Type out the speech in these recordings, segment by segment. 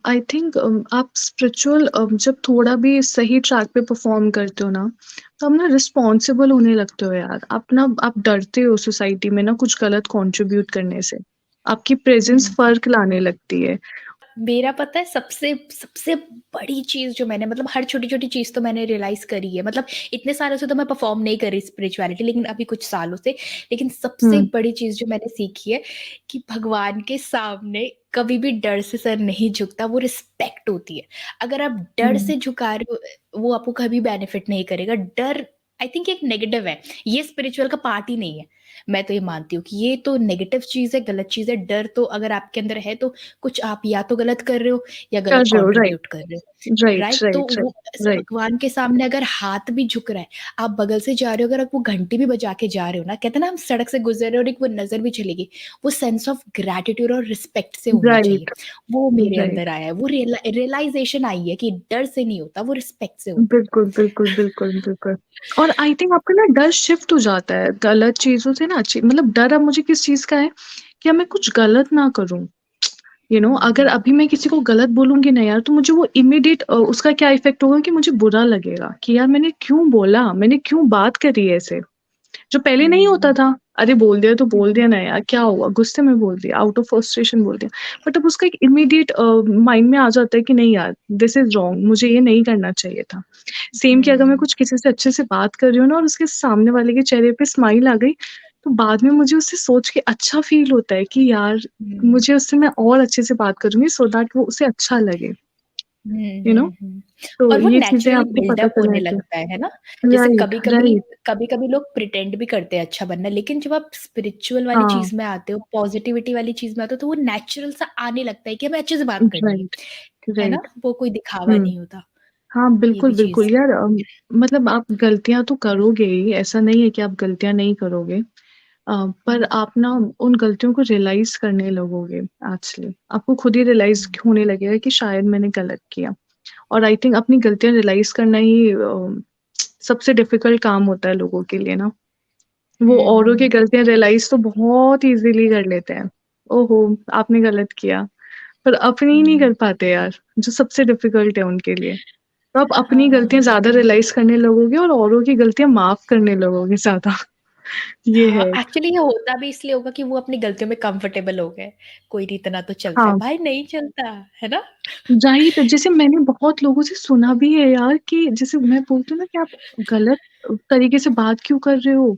I think आप spiritual जब थोड़ा भी सही ट्रैक पे परफॉर्म करते हो ना, तो आप ना रिस्पॉन्सिबल होने लगते हो यार। आप डरते हो सोसाइटी में ना कुछ गलत कंट्रीब्यूट करने से। आपकी प्रेजेंस हुँ। फर्क लाने लगती है। मेरा पता है सबसे सबसे बड़ी चीज़ जो मैंने मतलब हर छोटी-छोटी चीज़ तो मैंने रियलाइज़ करी है। मतलब इतने सालों से तो मैं परफ़ॉर्म नहीं कर रही स्पिरिचुअलिटी, लेकिन अभी कुछ सालों से। लेकिन सबसे हुँ, बड़ी चीज़ जो मैंने सीखी है कि भगवान के सामने कभी भी डर से सर नहीं झुकता, वो रिस्पेक्ट होती है। अगर आप डर हुँ, से झुका रहे हो, वो आपको कभी बेनिफिट नहीं करेगा। डर आई थिंक एक नेगेटिव है, ये स्पिरिचुअल का पार्ट ही नहीं है। मैं तो ये मानती हूँ कि ये तो नेगेटिव चीज़ है, गलत चीज़ है। डर तो अगर आपके अंदर है तो कुछ आप या तो गलत कर रहे हो या कर गलत रहे हो, राइट, कंट्रीब्यूट कर रहे हो, राइट, राइट? तो राइट, वो राइट, ऐसे राइट। भगवान के सामने अगर हाथ भी झुक रहा है, आप बगल से जा रहे हो, अगर आप वो घंटी भी बजा के जा रहे हो ना, कहते हैं ना हम सड़क से गुज़र रहे हो और एक वो नज़र भी चलेगी, वो सेंस ऑफ ग्रैटिट्यूड और रिस्पेक्ट से होनी चाहिए। राइट, वो मेरे राइट। अंदर आया है, वो रियलाइज़ेशन आई है कि डर से नहीं होता, वो रिस्पेक्ट से होता है। बिल्कुल, बिल्कुल, बिल्कुल, बिल्कुल। और आई थिंक आपका ना डर शिफ्ट हो जाता है गलत चीज़ों से ना अच्छी मतलब डर अब मुझे किस चीज़ का है कि अब मैं कुछ गलत ना करूँ। अगर हुँ, अभी मैं किसी को गलत बोलूँगी ना यार, तो मुझे वो इमीडिएट उसका क्या इफ़ेक्ट होगा कि मुझे बुरा लगेगा कि यार मैंने क्यों बोला? मैंने क्यों बात करी ऐसे? जो पहले नहीं होता हुँ, था। अरे बोल दिया तो बोल हुँ, दिया ना यार, क्या हुआ? गुस्से में बोल दिया, आउट ऑफ फ्रस्ट्रेशन बोल दिया। बट अब उसका एक इमीडिएट माइंड में आ जाता है कि नहीं यार, दिस इज़ रॉन्ग, मुझे ये नहीं करना चाहिए था। सेम कि अगर मैं हुँ, कुछ किसी से अच्छे से बात कर रही हूँ ना और उसके सामने वाले के चेहरे पे स्माइल आ गई, तो बाद में मुझे उससे सोच के अच्छा फ़ील होता है कि यार हुँ। मुझे उससे मैं और अच्छे से बात करूँगी सो दैट वो उसे अच्छा लगे, हुँ, यू नो? हुँ, हुँ। तो और वो ये चीज़ें नेचुरली आपको पता बिल्डअप चलने होने लगती लगता है ना? है। जैसे राइट, कभी-कभी राइट। कभी-कभी लोग प्रिटेंड भी करते हैं अच्छा बनना, लेकिन जब आप स्पिरिचुअल वाली हाँ, चीज़ में आते हो, पॉज़िटिविटी वाली चीज़ में आते हो, तो वो नेचुरल सा आने लगता है कि हमें अच्छे से बात करनी राइट, है ना? राइट। वो कोई दिखावा हुँ। नहीं होता, हाँ, ये बिल्कुल, भी चीज़ बिल्कुल यार मतलब आप गलतियाँ तो करोगे ही, ऐसा नहीं है कि आप गलतियाँ नहीं करोगे। पर हुँ, आप ना उन गलतियों को रियलाइज़ करने लगोगे एक्चुअली। आपको खुद ही रियलाइज़ हुँ, होने लगेगा कि शायद मैंने गलत किया और आई थिंक अपनी गलतियाँ रियलाइज़ करना ही सबसे डिफ़िकल्ट काम होता है लोगों के लिए ना। वो हुँ, औरों की हुँ, गलतियाँ रियलाइज़ तो बहुत ईज़िली कर लेते हैं। ओहो! आपने गलत किया, पर अपनी ही नहीं हुँ। कर पाते यार, जो सबसे डिफ़िकल्ट है उनके लिए। तो आप अपनी गलतियाँ हाँ। ज़्यादा रियलाइज़ करने लगोगे और औरों की गलतियाँ माफ़ करने लगोगे ज़्यादा। ये हाँ, है। एक्चुअली ये होता भी इसलिए होगा कि वो अपनी गलतियों में कंफर्टेबल हो गए। कोई नहीं इतना तो चलता है, हाँ, भाई नहीं चलता, है ना? राइट जैसे मैंने बहुत लोगों से सुना भी है यार कि जैसे मैं बोलती हूँ ना कि आप गलत तरीके से बात क्यों कर रहे हो?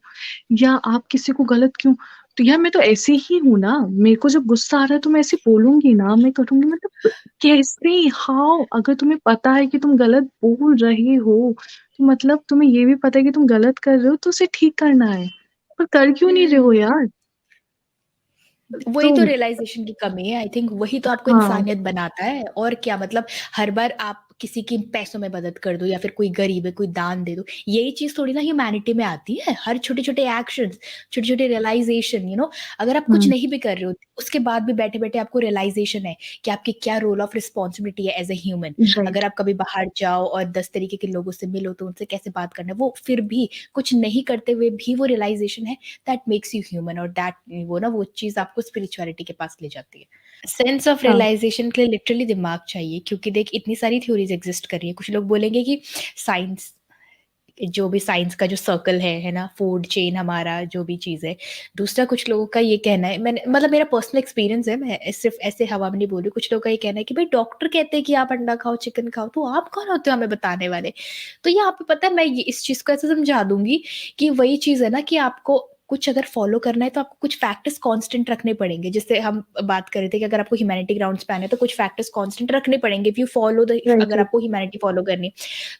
या आप किसी को गलत क्यों तो यार मैं तो ऐसी ही हूँ ना, मेरे को जब गुस्सा आ रहा है तो मैं ऐसे बोलूँगी ना, मैं करूँगी मतलब कैसे? हाउ? अगर तुम्हें पता है कि तुम गलत बोल रहे हो, तो मतलब तुम्हें ये भी पता है कि तुम गलत कर रहे हो तो उसे ठीक करना है। पर कर क्यों नहीं रहे हुँ। हो यार? वही तो तो रियलाइज़ेशन की कमी है आई थिंक वही तो आपको हाँ, इंसानियत बनाता है और क्या मतलब हर बार आप किसी की पैसों में मदद कर दो या फिर कोई गरीब है, कोई दान दे दो। यही चीज़ थोड़ी ना ह्यूमैनिटी में आती है। हर छोटे-छोटे एक्शंस, छोटे-छोटे रियलाइज़ेशन अगर आप कुछ हुँ, नहीं भी कर रहे हो, उसके बाद भी बैठे-बैठे आपको रियलाइज़ेशन है कि आपकी क्या रोल ऑफ रिस्पॉन्सिबिलिटी है एज़ अ ह्यूमन। राइट। अगर आप कभी बाहर जाओ और 10 तरीके के लोगों से मिलो तो उनसे कैसे बात करना है, वो फिर भी कुछ नहीं करते हुए भी वो रियलाइज़ेशन है दैट मेक्स यू ह्यूमन और दैट वो चीज़ आपको स्पिरिचुअलिटी के पास ले जाती है। सेंस ऑफ हाँ, रियलाइज़ेशन के लिए लिटरली दिमाग चाहिए क्योंकि देख इतनी सारी थ्योरीज़ एग्ज़िस्ट कर रही हैं। कुछ लोग बोलेंगे कि साइंस जो भी साइंस का जो सर्कल है ना? फूड चेन हमारा जो भी चीज़ है। दूसरा कुछ लोगों का ये कहना है मैंने मतलब मेरा पर्सनल एक्सपीरियंस है, मैं सिर्फ़ ऐसे हवा में नहीं बोल रही हूँ। कुछ लोगों का ये कहना है कि भई डॉक्टर कहते हैं कि आप अंडा खाओ, चिकन खाओ, तो आप कौन होते हो हमें बताने वाले? तो यहाँ पे पता है मैं ये इस चीज़ को ऐसे समझा दूँगी कि वही चीज़ है ना कि आपको कुछ अगर फ़ॉलो करना है तो आपको कुछ फैक्टर्स कांस्टेंट रखने पड़ेंगे। जिससे हम बात कर रहे थे कि अगर आपको ह्यूमैनिटी ग्राउंड्स पे आना है तो कुछ फैक्टर्स कांस्टेंट रखने पड़ेंगे if you follow the right, अगर राइट। आपको ह्यूमैनिटी फ़ॉलो करनी है।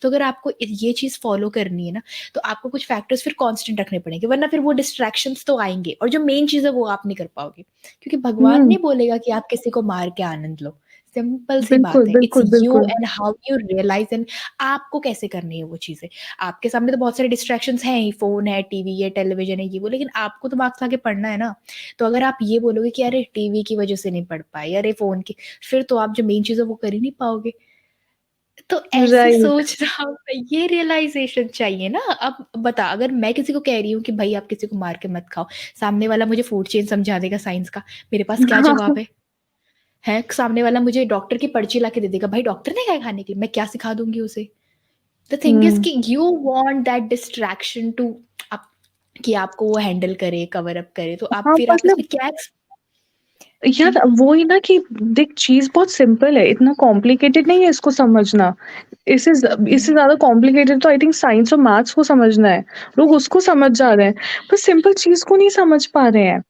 तो अगर आपको ये चीज़ फ़ॉलो करनी है ना, तो आपको कुछ फैक्टर्स फिर कांस्टेंट रखने पड़ेंगे, वरना फिर वो डिस्ट्रैक्शंस तो आएँगे और जो मेन चीज़ है वो आप नहीं कर पाओगे। क्योंकि भगवान हुँ, नहीं बोलेगा कि आप किसी को मार के आनंद लो। सिंपल सी बिल्कुल, बात है, इट्स बिल्कुल, यू बिल्कुल। And how you realise and आपको कैसे करनी है वो चीज़ें। आपके सामने तो बहुत सारे डिस्ट्रैक्शंस हैं ही, फ़ोन है, टीवी है, टेलीविज़न है, ये वो, लेकिन आपको तो मार्क्स लाके पढ़ना है ना। तो अगर आप ये बोलोगे कि अरे टीवी की वज़ह से नहीं पढ़ पाए, अरे फ़ोन की, फिर तो आप जो मेन चीज़ है वो कर ही नहीं पाओगे। तो ऐसी राइट। सोचना ये रियलाइज़ेशन चाहिए ना। अब बता अगर मैं किसी को कह रही हूँ कि भई आप किसी को मार के मत खाओ, सामने वाला मुझे फूड चेन समझा देगा साइंस का, मेरे पास क्या जवाब है? है सामने वाला मुझे डॉक्टर की पर्ची ला के दे देगा, भाई डॉक्टर ने क्या है खाने के लिए, मैं क्या सिखा दूंगी उसे। द थिंग इज हुँ। कि you want that distraction to आप, कि आपको वो हैंडल करे, कवर अप करे, तो आप हाँ, फिर आप मतलब इसमें क्या यार वो ही ना कि देख चीज़ बहुत सिंपल है, इतना कॉम्प्लिकेटेड नहीं है इसको समझना। इससे ज़्यादा कॉम्प्लिकेटेड तो आई थिंक साइंस और मैथ्स को समझना है। लोग उसको समझ जा रहे हैं, पर सिंपल चीज़ को नहीं समझ पा रहे हैं।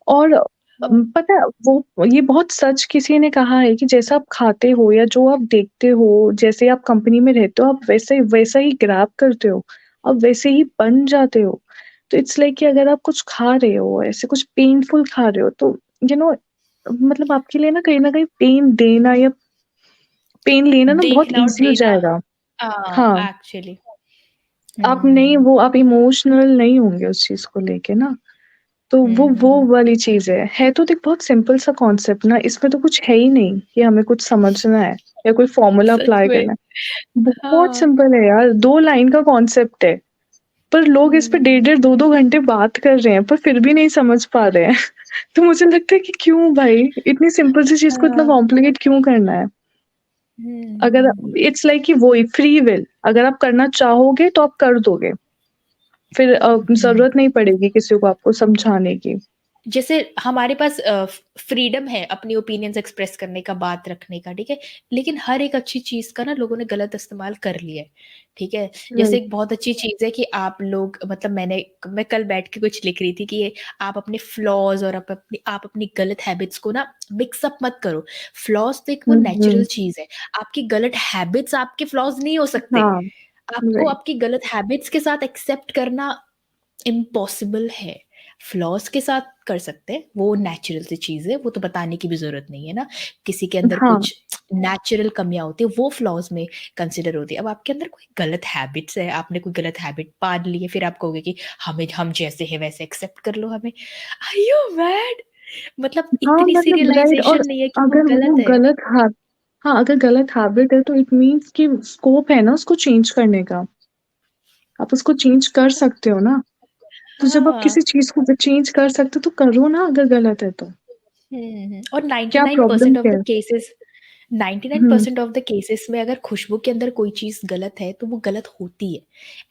और पता है वो ये बहुत सच किसी ने कहा है कि जैसा आप खाते हो या जो आप देखते हो, जैसे आप कंपनी में रहते हो, आप वैसे वैसा ही ग्रैब करते हो, आप वैसे ही बन जाते हो। तो इट्स लाइक कि अगर आप कुछ खा रहे हो, ऐसे कुछ पेनफुल खा रहे हो तो यू नो मतलब आपके लिए ना कहीं न कहीं पेन देना या पेन लेना ना बहुत देखना और ईज़ी हो देना, जाएगा। हाँ, एक्चुअली। आप इमोशनल नहीं होंगे उस चीज़ को लेके ना, तो वो वाली चीज़ है तो देख बहुत सिंपल सा कॉन्सेप्ट ना, इसमें तो कुछ है ही नहीं कि हमें कुछ समझना है या कोई फ़ॉर्मूला सच अप्लाई में। करना है। बहुत हाँ। सिंपल है यार, 2 लाइन का कॉन्सेप्ट है, पर लोग इस पे हुँ। डेढ़-डेढ़ 2-2 घंटे बात कर रहे हैं, पर फिर भी नहीं समझ पा रहे हैं। तो मुझे लगता है कि क्यों भाई, इतनी सिंपल सी चीज़ को इतना हाँ। कॉम्प्लिकेट क्यों करना है? अगर हुँ। इट्स लाइक कि वही फ्री विल, अगर आप करना चाहोगे तो आप कर दोगे। फिर हुँ। ज़रूरत नहीं पड़ेगी किसी को आपको समझाने की। जैसे हमारे पास फ्रीडम है अपनी ओपिनियंस एक्सप्रेस करने का, बात रखने का, ठीक है? लेकिन हर एक अच्छी चीज़ का ना लोगों ने गलत इस्तेमाल कर लिया है, ठीक है? जैसे राइट। एक बहुत अच्छी चीज़ है कि आप लोग, मतलब मैं कल बैठ के कुछ लिख रही थी कि ये आप अपने फ्लॉज़ और आप अपनी गलत हैबिट्स को ना मिक्स अप मत करो। फ्लॉज़ तो एक वो हुँ, नेचुरल हुँ। चीज़ है। आपकी गलत हैबिट्स आपके फ्लॉज़ नहीं हो सकते। हाँ, आपको राइट। आपकी गलत हैबिट्स के साथ एक्सेप्ट करना इम्पॉसिबल है। फ्लॉज़ के साथ कर सकते हैं, वो नेचुरल सी चीज़ है, वो तो बताने की भी ज़रूरत नहीं है ना। किसी के अंदर हाँ, कुछ नेचुरल कमियाँ होती हैं, वो फ्लॉज़ में कंसिडर होती है। अब आपके अंदर कोई गलत हैबिट्स है, आपने कोई गलत हैबिट पाल ली है, फिर आप कहोगे कि हम जैसे हैं वैसे एक्सेप्ट कर लो हमें। Are you mad? मतलब हाँ, इतनी सी मतलब राइट और रियलाइज़ेशन नहीं है कि वो अगर वो गलत है। गलत हा हाँ, अगर गलत हैबिट है तो इट मीन्स कि स्कोप है ना उसको चेंज करने का। आप उसको चेंज कर सकते हो ना। तो जब आप हाँ। किसी चीज़ को चेंज कर सकते हो तो करो ना अगर गलत है तो। और क्या प्रॉब्लम 99% ऑफ क्या द है? Cases hmm, 99% of the cases में अगर खुशबू के अंदर कोई चीज़ गलत है, तो वो गलत होती है।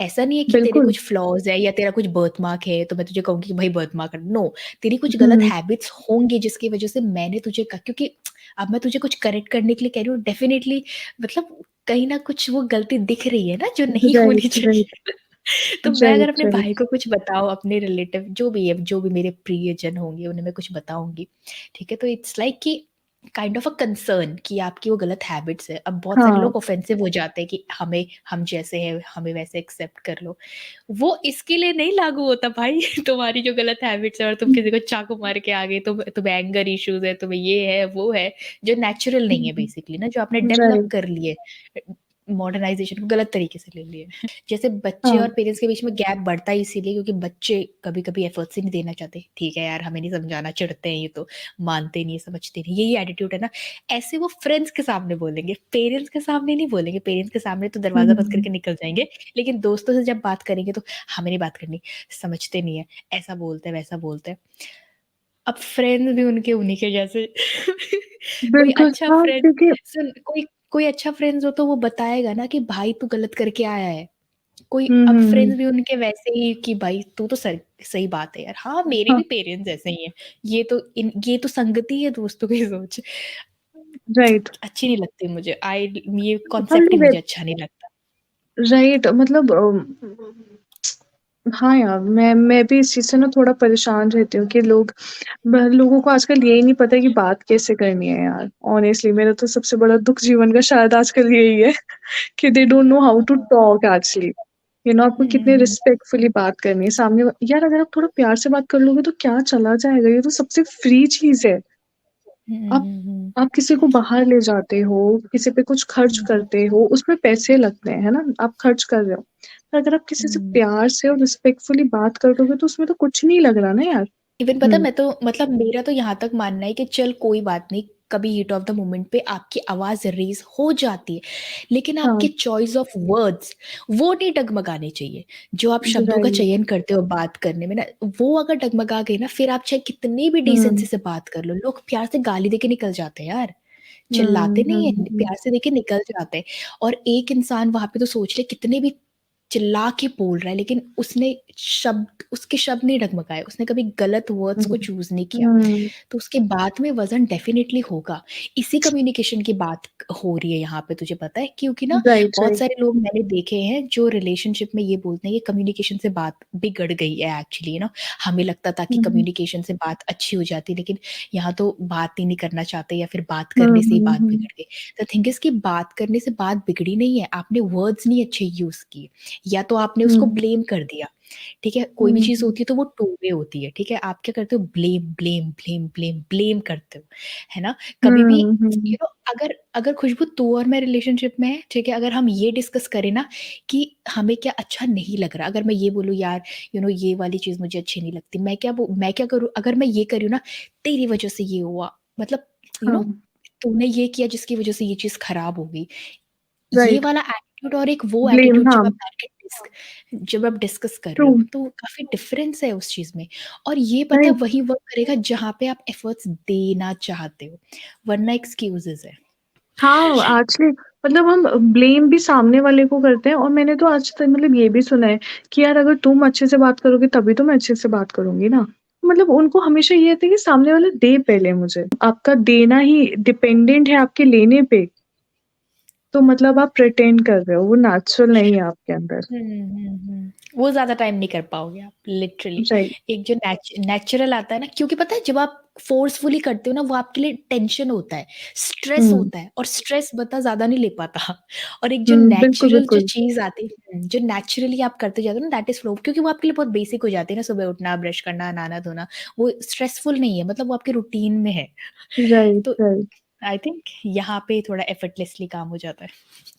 ऐसा नहीं है कि तेरे बिल्कुल। कुछ फ्लॉज़ है या तेरा कुछ बर्थमार्क है, तो मैं तुझे कहूँगी कि भाई बर्थमार्क हट, नो, तेरी कुछ गलत हुँ, हैबिट्स होंगी जिसकी वज़ह से मैंने तुझे कहा, क्योंकि अब मैं तुझे कुछ करेक्ट करने के लिए कह रही हूँ, डेफ़िनिटली मतलब कहीं न कुछ वो गलती दिख रही है ना जो नहीं राइट, होनी चाहिए। राइट, तो मैं अगर राइट, अपने भाई राइट। को कुछ बताऊँ, अपने रिलेटिव जो भी है, जो भी मेरे प्रियजन होंगे, उन्हें मैं कुछ बताऊँगी, ठीक है? तो इट्स लाइक कि काइंड ऑफ अ कंसर्न कि आपकी वो गलत हैबिट्स है। अब बहुत सारे हाँ, लोग ऑफेंसिव हो जाते हैं कि हम जैसे हैं, हमें वैसे एक्सेप्ट कर लो। वो इसके लिए नहीं लागू होता भाई। तुम्हारी जो गलत हैबिट्स है और तुम हुँ, किसी को चाकू मार के आ गए, तुम्हें एंगर इश्यूज़ है, तुम्हें ये है, वो है, जो नेचुरल नहीं है हुँ, बेसिकली ना, जो आपने डेवलप राइट, कर लिए। मॉडर्नाइज़ेशन को गलत तरीके से ले लिए। जैसे बच्चे हाँ, और पेरेंट्स के बीच में गैप बढ़ता है इसीलिए क्योंकि बच्चे कभी-कभी एफर्ट्स ही नहीं देना चाहते। ठीक है यार, हमें नहीं समझाना, चिढ़ते हैं ये तो, मानते नहीं, समझते नहीं। यही एटीट्यूड है ना, ऐसे वो फ्रेंड्स के सामने बोलेंगे, पेरेंट्स के सामने नहीं बोलेंगे। पेरेंट्स के सामने तो हुँ, दरवाज़ा हुँ, बंद हुँ, करके निकल जाएँगे, लेकिन दोस्तों से जब बात करेंगे तो हमें नहीं बात करनी, समझते नहीं है, ऐसा बोलते हैं, वैसा बोलते हैं। अब फ्रेंड्स भी उनके उन्हीं के जैसे। कोई बिल्कुल, अच्छा हाँ, फ्रेंड क्योंकि सुन, कोई कोई अच्छा फ्रेंड्स हो तो वो बताएगा ना कि भाई तू गलत करके आया है। कोई हुँ, अब हुँ, हुँ, फ्रेंड्स भी उनके वैसे ही कि भाई तू तो सही बात है यार। हाँ, मेरे हाँ, भी पेरेंट्स ऐसे ही हैं। ये तो संगति है दोस्तों की सोच। राइट। अच्छी नहीं लगती मुझे। ये हाँ, कॉन्सेप्ट ही लोग मुझे अच्छा नहीं लगता। राइट मतलब हाँ यार, मैं भी इस चीज़ से ना थोड़ा परेशान रहती हूँ कि लोगों को आजकल यही नहीं पता कि बात कैसे करनी है यार। ऑनेस्टली मेरा तो सबसे बड़ा दुःख जीवन का शायद आजकल यही है कि they don't know how to talk actually. आपको कितने हुँ, रिस्पेक्टफुली बात करनी है यार अगर आप थोड़ा प्यार से बात कर लोगे तो क्या चला जाएगा? ये तो सबसे फ्री चीज़ है। हुँ, आप हुँ, हुँ, आप किसी को बाहर ले जाते हो, किसी पे कुछ खर्च हुँ, करते हो, उसमें पैसे लगते हैं, है ना? आप खर्च कर रहे हो। पर अगर आप किसी से हुँ। प्यार से और रिस्पेक्टफुली बात कर दोगे तो उसमें तो कुछ नहीं लग रहा ना यार। इवन पता है, हुँ, मैं तो मतलब मेरा तो यहाँ तक मानना है कि चल कोई बात नहीं, कभी हीट ऑफ द मोमेंट पे आपकी आवाज़ रेज़ हो जाती है, लेकिन हाँ, आपके चॉइस ऑफ वर्ड्स वो नहीं डगमगाने चाहिए। जो आप शब्दों का राइट। चयन करते हो बात करने में ना, वो अगर डगमगा गए ना, फिर आप चाहे कितनी भी डिसेंसी हुँ, से बात कर लो, लोग प्यार से गाली देके निकल जाते हैं यार। चिल्लाते नहीं हुँ, हैं, हुँ। प्यार से देखिए निकल जाते हैं और एक इंसान वहाँ पे तो सोच ले कितने भी चिल्ला के बोल रहा है लेकिन उसके शब्द नहीं डगमगाए, उसने कभी गलत वर्ड्स हुँ, को चूज़ नहीं किया। हुँ, तो उसके बाद में वज़न डेफ़िनिटली होगा। इसी कम्युनिकेशन की बात हो रही है यहाँ पे तुझे पता है? क्योंकि ना राइट, बहुत राइट। सारे लोग मैंने देखे हैं जो रिलेशनशिप में ये बोलते हैं कि कम्युनिकेशन से बात बिगड़ गई है एक्चुअली ना। हमें लगता था कि हुँ, हुँ। कम्युनिकेशन से बात अच्छी हो जाती लेकिन यहाँ तो बात ही नहीं करना चाहते या फिर बात हुँ, करने से ही हुँ, बात हुँ। बिगड़ गई। द थिंग इज़ कि बात करने से बात बिगड़ी नहीं है, आपने वर्ड्स नहीं अच्छे यूज़ किए या तो आपने उसको हुँ, ब्लेम कर दिया। ठीक है? कोई भी हुँ, चीज़ हुँ। होती है तो वो टू वे होती है, ठीक है? आप क्या करते हो blame, blame, blame, blame, blame करते हो, है ना? कभी भी हुँ, हुँ। अगर अगर खुशबू तू और मैं रिलेशनशिप में है, ठीक है? अगर हम ये डिस्कस करें ना कि हमें क्या अच्छा नहीं लग रहा, अगर मैं ये बोलूँ यार ये वाली चीज़ मुझे अच्छी नहीं लगती, मैं क्या करूँ अगर मैं ये कर रही हूँ ना, तेरी वज़ह से ये हुआ, मतलब यू नो हाँ, तूने ये किया जिसकी वज़ह से ये चीज़ खराब हो गई। ये राइट। वाला एटीट्यूड और एक वो ब्लेम एटीट्यूड हाँ, जब आप डिस्कस कर रहे ट्रू, हो, तो काफ़ी डिफरेंस है उस चीज़ में और ये पता है राइट। वही वर्क करेगा जहाँ पे आप एफर्ट्स देना चाहते हो, वरना एक्सक्यूज़ेज़ है। हाँ, एक्चुअली मतलब हम ब्लेम भी सामने वाले को करते हैं और मैंने तो आज तक मतलब ये भी सुना है कि यार अगर तुम अच्छे से बात करोगे तभी तो मैं अच्छे से बात करूँगी ना। मतलब उनको हमेशा ये था कि सामने वाला दे पहले मुझे। आपका देना ही डिपेंडेंट है आपके लेने पे, तो मतलब आप प्रिटेंड कर रहे हो, वो नेचुरल नहीं है आपके अंदर। हुँ, हुँ, हुँ। वो ज़्यादा टाइम नहीं कर पाओगे आप लिटरली। राइट। एक जो नेचुरल आता है ना क्योंकि पता है जब आप फ़ोर्सफुली करते हो ना वो आपके लिए टेंशन होता है, स्ट्रेस हुँ, होता है और स्ट्रेस बंदा ज़्यादा नहीं ले पाता और एक जो हुँ, बिल्कुल, नेचुरल जो बिल्कुल। चीज़ आती है जो नेचुरली आप करते जाते हो ना दैट इज़ फ्लो क्योंकि वो आपके लिए बहुत बेसिक हो जाती है ना सुबह उठना, ब्रश करना, नहाना-धोना, वो स्ट्रेसफुल नहीं है मतलब वो आपके रूटीन में है। राइट, तो राइट। आई थिंक यहाँ पे थोड़ा एफर्टलेसली काम हो जाता है।